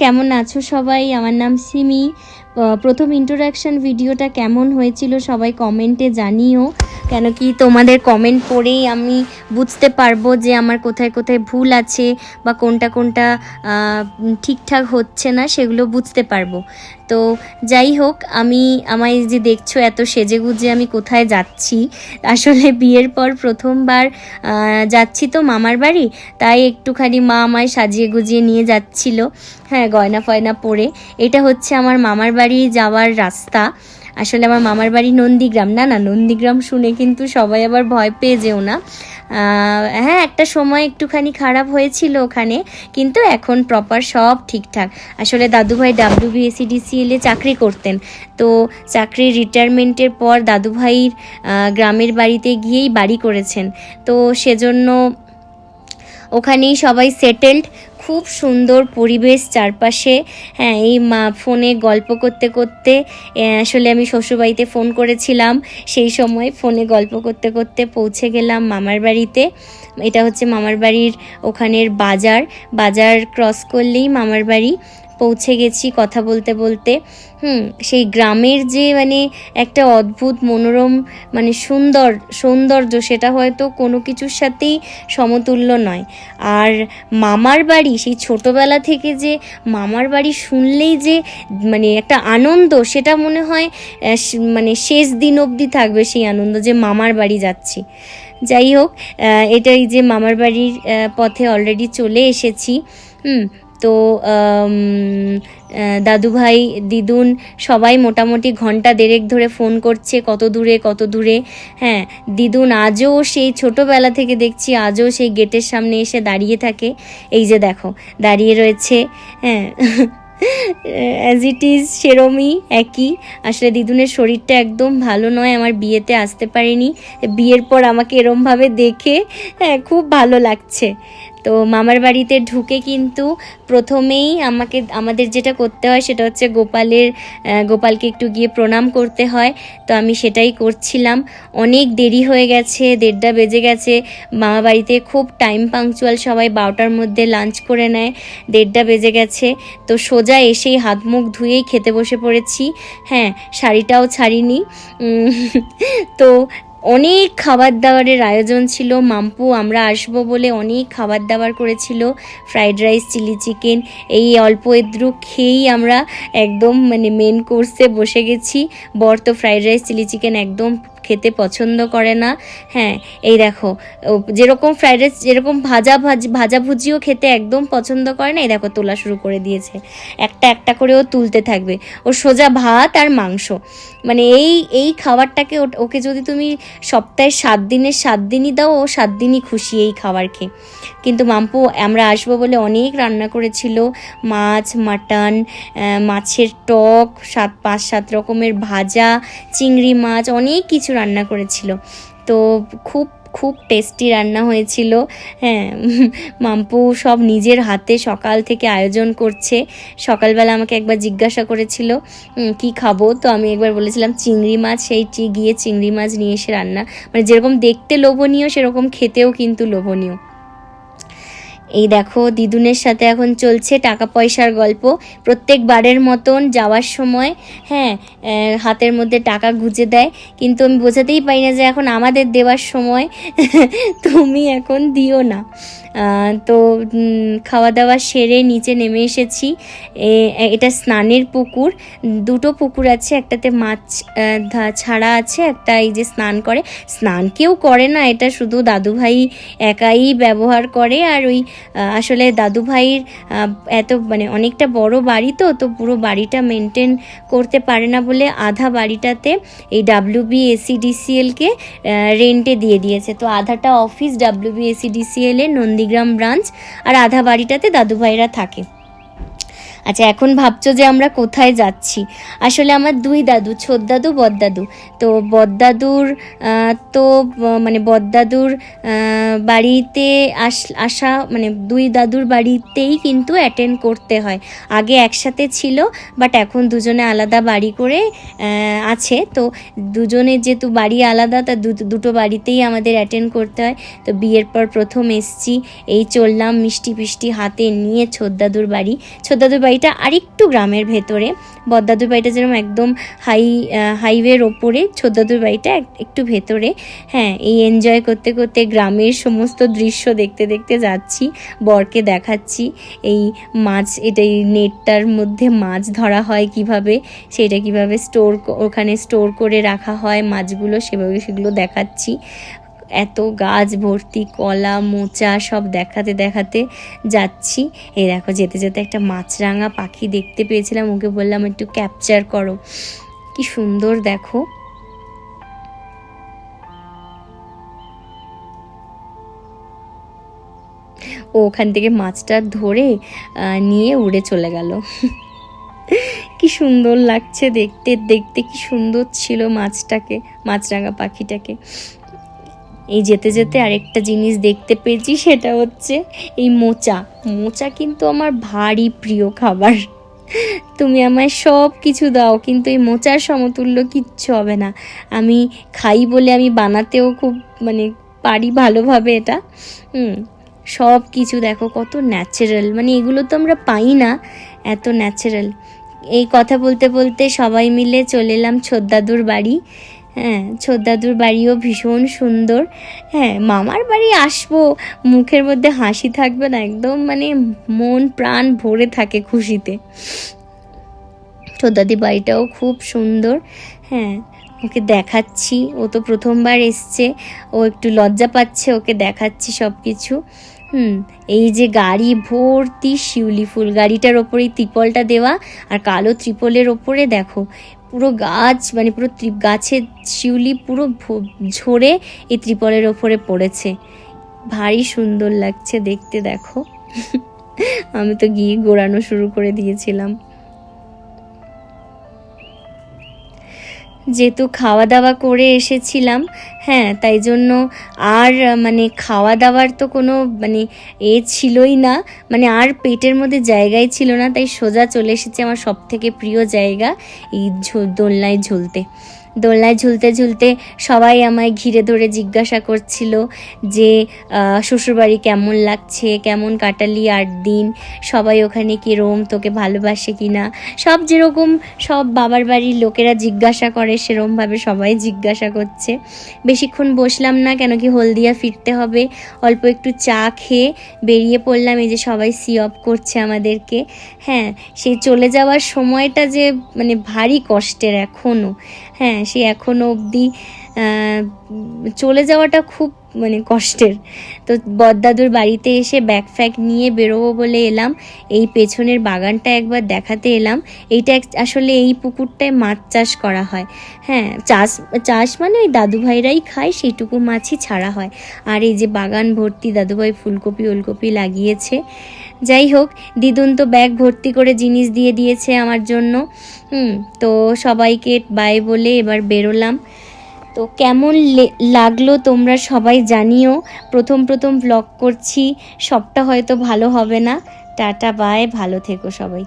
কেমন আছো সবাই? আমার নাম সিমি। প্রথম ইন্ট্রোডাকশন ভিডিওটা কেমন হয়েছিল সবাই কমেন্টে জানিও, কেন কি তোমাদের কমেন্ট পড়েই আমি বুঝতে পারবো যে আমার কোথায় কোথায় ভুল আছে বা কোনটা কোনটা ঠিকঠাক হচ্ছে না সেগুলো বুঝতে পারবো। তো যাই হোক, আমায় যে দেখছো এত সেজেগুজে আমি কোথায় যাচ্ছি, আসলে বিয়ের পর প্রথমবার যাচ্ছি তো মামার বাড়ি, তাই একটুখানি মা আমায় সাজিয়ে গুজিয়ে নিয়ে যাচ্ছিল, হ্যাঁ, গয়না ফয়না পরে। এটা হচ্ছে আমার মামার বাড়ি যাওয়ার রাস্তা। আসলে আমার মামার বাড়ি নন্দীগ্রাম। না, নন্দীগ্রাম শুনে কিন্তু সবাই আবার ভয় পেয়ে যেও না। হ্যাঁ, একটা সময় একটুখানি খারাপ হয়েছিল ওখানে, কিন্তু এখন প্রপার সব ঠিকঠাক। আসলে দাদুভাই WBSEDCL-এ চাকরি করতেন, তো চাকরির রিটায়ারমেন্টের পর দাদুভাইয়ের গ্রামের বাড়িতে গিয়েই বাড়ি করেছেন, তো সেজন্য ওখানেই সবাই সেটেলড। খুব সুন্দর পরিবেশ চারপাশে। হ্যাঁ, এই ফোনে গল্প করতে করতে আসলে আমি শ্বশুরবাড়িতে ফোন করেছিলাম, সেই সময় ফোনে গল্প করতে করতে পৌঁছে গেলাম মামার বাড়িতে। এটা হচ্ছে মামার বাড়ির ওখানের বাজার ক্রস করলেই মামার বাড়ি। পৌঁছে গেছি কথা বলতে বলতে। সেই গ্রামের যে একটা অদ্ভুত মনোরম সৌন্দর্য, সেটা হয়তো কোনো কিছুর সাথেই সমতুল্য নয়। আর মামার বাড়ি, সেই ছোটোবেলা থেকে যে মামার বাড়ি শুনলেই যে একটা আনন্দ, সেটা মনে হয় শেষ দিন অবধি থাকবে সেই আনন্দ, যে মামার বাড়ি যাচ্ছি। যাই হোক, এটাই যে মামার বাড়ির পথে অলরেডি চলে এসেছি। তো দাদুভাই, দিদুন সবাই মোটামুটি ঘন্টা দেড়েক ধরে ফোন করছে, কত দূরে। হ্যাঁ, দিদুন আজও সেই ছোটোবেলা থেকে দেখছি, আজও সেই গেটের সামনে এসে দাঁড়িয়ে থাকে। এই যে দেখো দাঁড়িয়ে রয়েছে। হ্যাঁ, অ্যাজ ইট ইজ সেরমই একই। আসলে দিদুনের শরীরটা একদম ভালো নয়, আমার বিয়েতে আসতে পারেনি। বিয়ের পর আমাকে এরমভাবে দেখে খুব ভালো লাগছে। তো মামার বাড়িতে ঢুকে কিন্তু প্রথমেই আমাদের যেটা করতে হয় সেটা হচ্ছে গোপালকে একটু গিয়ে প্রণাম করতে হয়। তো আমি সেটাই করছিলাম। অনেক দেরি হয়ে গেছে, 1:30 বেজে গেছে। মামা বাড়িতে খুব টাইম পাংচুয়াল, সবাই 12টার মধ্যে লাঞ্চ করে নেয়। 1:30 বেজে গেছে, তো সোজা এসেই হাত মুখ ধুয়েই খেতে বসে পড়েছি। হ্যাঁ, শাড়িটাও ছাড়িনি। তো অনেক খাবার দাবারের আয়োজন ছিল। মাম্পু আমরা আসবো বলে অনেক খাবার দাবার করেছিল, ফ্রাইড রাইস, চিলি চিকেন। এই অল্প এদ্রু খেয়েই আমরা একদম মেন কোর্সে বসে গেছি। বর তো ফ্রাইড রাইস, চিলি চিকেন একদম খেতে পছন্দ করে না। হ্যাঁ, এই দেখো, যেরকম ফ্রাইড রাইস, যেরকম ভাজা ভুজিও খেতে একদম পছন্দ করে না। এই দেখো তোলা শুরু করে দিয়েছে, একটা করেও তুলতে থাকবে। ও সোজা ভাত আর মাংস, এই খাবারটাকে ওকে যদি তুমি সপ্তাহে 7 দিনের 7 দিনই দাও, ও 7 দিনই খুশি এই খাবার খেয়ে। কিন্তু মাম্পু আমরা আসবো বলে অনেক রান্না করেছিল, মাছ, মাটন, মাছের টক, 5-7 রকমের ভাজা, চিংড়ি মাছ, অনেক কিছু রান্না করেছিল। তো খুব খুব টেস্টি রান্না হয়েছিল। হ্যাঁ, মাম্পু সব নিজের হাতে সকাল থেকে আয়োজন করছে। সকালবেলা আমাকে একবার জিজ্ঞাসা করেছিল কি খাবো, তো আমি একবার বলেছিলাম চিংড়ি মাছ। সেই গিয়ে চিংড়ি মাছ নিয়ে এসে রান্না, যেরকম দেখতে লোভনীয় সেরকম খেতেও কিন্তু লোভনীয়। এই দেখো দিদুনের সাথে এখন চলছে টাকা পয়সার গল্প। প্রত্যেকবারের মতন যাওয়ার সময় হ্যাঁ হাতের মধ্যে টাকা গুঁজে দেয়, কিন্তু আমি বোঝাতেই পারি না যে এখন আমাদের দেওয়ার সময়, তুমি এখন দিও না। তো খাওয়া দাওয়া সেরে নিচে নেমে এসেছি। এটা স্নানের পুকুর, 2টো পুকুর আছে, একটাতে মাছ ছাড়া আছে, একটা এই যে স্নান কেউ করে না, এটা শুধু দাদুভাই একাই ব্যবহার করে। আর ওই আসলে দাদুভাইয়ের এত অনেকটা বড় বাড়ি, তো পুরো বাড়িটা মেনটেন করতে পারে না বলে আধা বাড়িটাতে এই WBSEDCL-কে রেন্টে দিয়ে দিয়েছে। তো আধাটা অফিস WBSEDCL-এর নন্দীগ্রাম ব্রাঞ্চ, আর আধা বাড়িটাতে দাদুভাইরা থাকে। আচ্ছা, এখন ভাবছো যে আমরা কোথায় যাচ্ছি। আসলে আমার 2 দাদু, ছোট দাদু, বড়দাদু। তো বড়দাদুর বড়দাদুর বাড়িতে আসা 2 দাদুর বাড়িতেই কিন্তু অ্যাটেন্ড করতে হয়। আগে একসাথে ছিল, বাট এখন দুজনে আলাদা বাড়ি করে আছে। তো দুজনের যেহেতু বাড়ি আলাদা, তা দুটো বাড়িতেই আমাদের অ্যাটেন্ড করতে হয়। তো বিয়ের পর প্রথম এসছি, এই চললাম মিষ্টি হাতে নিয়ে ছোট দাদুর বাড়ি। এটা আরেকটু গ্রামের ভেতরে। বড়দাদুর বাড়িটা যেরকম একদম হাইওয়ের ওপরে, ছোটদাদুর বাড়িটা একটু ভেতরে। হ্যাঁ, এই এনজয় করতে করতে গ্রামের সমস্ত দৃশ্য দেখতে দেখতে যাচ্ছি, বরকে দেখাচ্ছি এই মাছ, এটা এই নেটটার মধ্যে মাছ ধরা হয় কিভাবে, সেটা কিভাবে ওখানে স্টোর করে রাখা হয় মাছগুলো, সেগুলো দেখাচ্ছি। এত গাছ ভর্তি কলা মোচা সব দেখাতে দেখাতে যাচ্ছি। এই দেখো যেতে যেতে একটা মাছরাঙা পাখি দেখতে পেয়েছিলাম, ওকে বললাম একটু ক্যাপচার করো, কি সুন্দর দেখো। ও ওখান থেকে মাছটা ধরে নিয়ে উড়ে চলে গেল। কি সুন্দর লাগছে দেখতে দেখতে, কি সুন্দর ছিল মাছরাঙা পাখিটাকে। এই যেতে যেতে আরেকটা জিনিস দেখতে পেয়েছি, সেটা হচ্ছে এই মোচা কিন্তু আমার ভারী প্রিয় খাবার। তুমি আমায় সব কিছু দাও, কিন্তু এই মোচার সমতুল্য কিচ্ছু হবে না। আমি খাই বলে আমি বানাতেও খুব পারি ভালোভাবে এটা। সব কিছু দেখো কত ন্যাচারাল, এগুলো তো আমরা পাই না, এত ন্যাচারাল। এই কথা বলতে বলতে সবাই মিলে চলে এলাম ছোটদাদুর বাড়ি। হ্যাঁ, ছোটদাদুর বাড়িও ভীষণ সুন্দর। হ্যাঁ, মামার বাড়ি আসবো, মুখের মধ্যে হাসি থাকবে না, একদম মন প্রাণ ভরে থাকে খুশিতে। ছোটদাদির বাড়িটাও খুব সুন্দর। হ্যাঁ, ওকে দেখাচ্ছি, ও তো প্রথমবার এসছে, ও একটু লজ্জা পাচ্ছে, ওকে দেখাচ্ছি সব কিছু। এই যে গাড়ি ভর্তি শিউলি ফুল, গাড়িটার ওপরেই ত্রিপলটা দেওয়া, আর কালো ত্রিপলের ওপরে দেখো পুরো গাছ, পুরো গাছের শিউলি পুরো ঝরে এই ত্রিপলের ওপরে পড়েছে, ভারী সুন্দর লাগছে দেখতে দেখো। আমি তো গিয়ে গোড়ানো শুরু করে দিয়েছিলাম। যেহেতু খাওয়া দাওয়া করে এসেছিলাম, হ্যাঁ, তাই জন্য আর খাওয়া দাওয়ার তো কোনো ছিলই না, আর পেটের মধ্যে জায়গাই ছিল না, তাই সোজা চলে এসেছে আমার সব থেকে প্রিয় জায়গা, এই দোলনায় ঝুলতে ঝুলতে সবাই আমায় ঘিরে ধরে জিজ্ঞাসা করছিল যে শ্বশুরবাড়ি কেমন লাগছে, কেমন কাটালি 8 দিন, সবাই ওখানে কীরকম, তোকে ভালোবাসে কি না, সব যেরকম সব বাবার বাড়ির লোকেরা জিজ্ঞাসা করে সেরকমভাবে সবাই জিজ্ঞাসা করছে। বেশিক্ষণ বসলাম না, কেন কি হলদিয়া ফিরতে হবে। অল্প একটু চা খেয়ে বেরিয়ে পড়লাম। এই যে সবাই সি অফ করছে আমাদেরকে। হ্যাঁ, সেই চলে যাওয়ার সময়টা যে ভারী কষ্টের এখনও। হ্যাঁ, সে এখনও অবধি চলে যাওয়াটা খুব কষ্টের। তো বড়দাদুর বাড়িতে এসে ব্যাগ ফ্যাগ নিয়ে বেরোবো বলে এলাম, এই পেছনের বাগানটা একবার দেখাতে এলাম। এইটা আসলে এই পুকুরটায় মাছ চাষ করা হয়। হ্যাঁ, চাষ ওই দাদুভাইরাই খায়, সেইটুকু মাছই ছাড়া হয়। আর এই যে বাগান ভর্তি দাদুভাই ফুলকপি ওলকপি লাগিয়েছে। যাই হোক, দিদুন তো ব্যাগ ভর্তি করে জিনিস দিয়ে দিয়েছে আমার জন্য। তো সবাইকে বাই বলে এবার বেরোলাম। তো কেমন লাগলো তোমরা সবাই জানিও। প্রথম ব্লগ করছি, সবটা হয়তো ভালো হবে না। টাটা বাই, ভালো থেকো সবাই।